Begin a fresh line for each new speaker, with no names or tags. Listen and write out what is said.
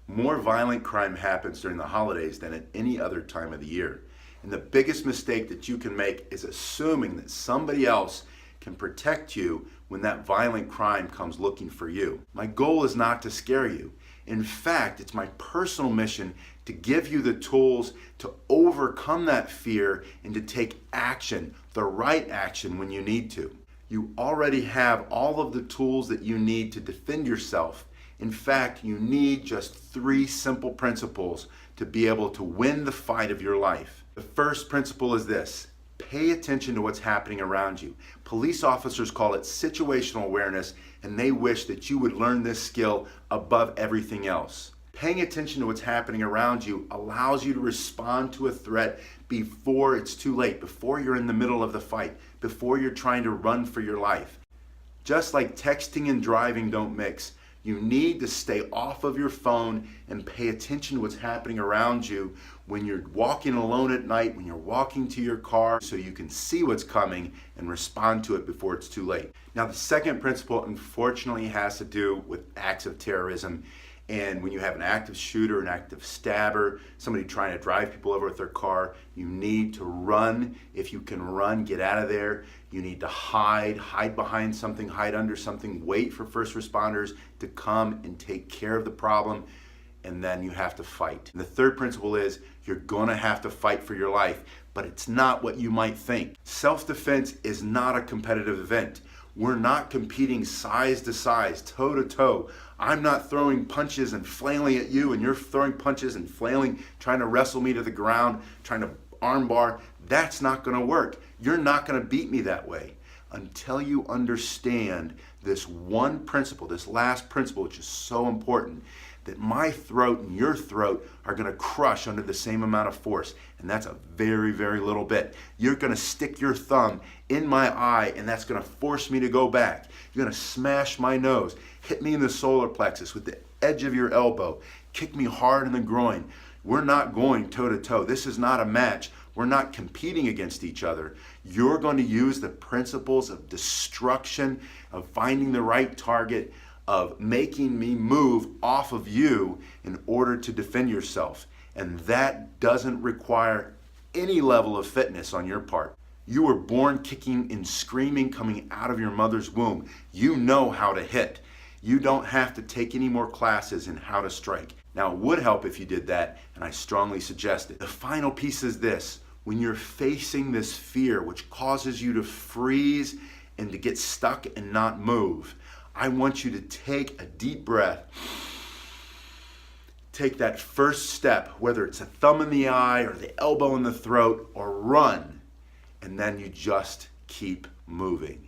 More violent crime happens during the holidays than at any other time of the year. And the biggest mistake that you can make is assuming that somebody else can protect you when that violent crime comes looking for you. My goal is not to scare you. In fact, it's my personal mission to give you the tools to overcome that fear and to take action, the right action when you need to. You already have all of the tools that you need to defend yourself. In fact, you need just 3 simple principles to be able to win the fight of your life. The first principle is this: pay attention to what's happening around you. Police officers call it situational awareness, and they wish that you would learn this skill above everything else. Paying attention to what's happening around you allows you to respond to a threat before it's too late, before you're in the middle of the fight, before you're trying to run for your life. Just like texting and driving don't mix, you need to stay off of your phone and pay attention to what's happening around you when you're walking alone at night, when you're walking to your car, so you can see what's coming and respond to it before it's too late. Now, the second principle, unfortunately, has to do with acts of terrorism. And when you have an active shooter, an active stabber, somebody trying to drive people over with their car, you need to run. If you can run, get out of there. You need to hide behind something, hide under something, wait for first responders to come and take care of the problem, and then you have to fight. And the third principle is you're gonna have to fight for your life, but it's not what you might think. Self-defense is not a competitive event. We're not competing size to size, toe to toe. I'm not throwing punches and flailing at you, and you're throwing punches and flailing, trying to wrestle me to the ground, trying to armbar. That's not gonna work. You're not gonna beat me that way until you understand this one principle, this last principle, which is so important, that my throat and your throat are gonna crush under the same amount of force. And that's a very, very little bit. You're gonna stick your thumb in my eye, and that's gonna force me to go back. You're gonna smash my nose, hit me in the solar plexus with the edge of your elbow, kick me hard in the groin. We're not going toe to toe. This is not a match. We're not competing against each other. You're going to use the principles of destruction, of finding the right target, of making me move off of you in order to defend yourself. And that doesn't require any level of fitness on your part. You were born kicking and screaming coming out of your mother's womb. You know how to hit. You don't have to take any more classes in how to strike. Now, it would help if you did that, and I strongly suggest it. The final piece is this: when you're facing this fear, which causes you to freeze and to get stuck and not move, I want you to take a deep breath. Take that first step, whether it's a thumb in the eye or the elbow in the throat, or run, and then you just keep moving.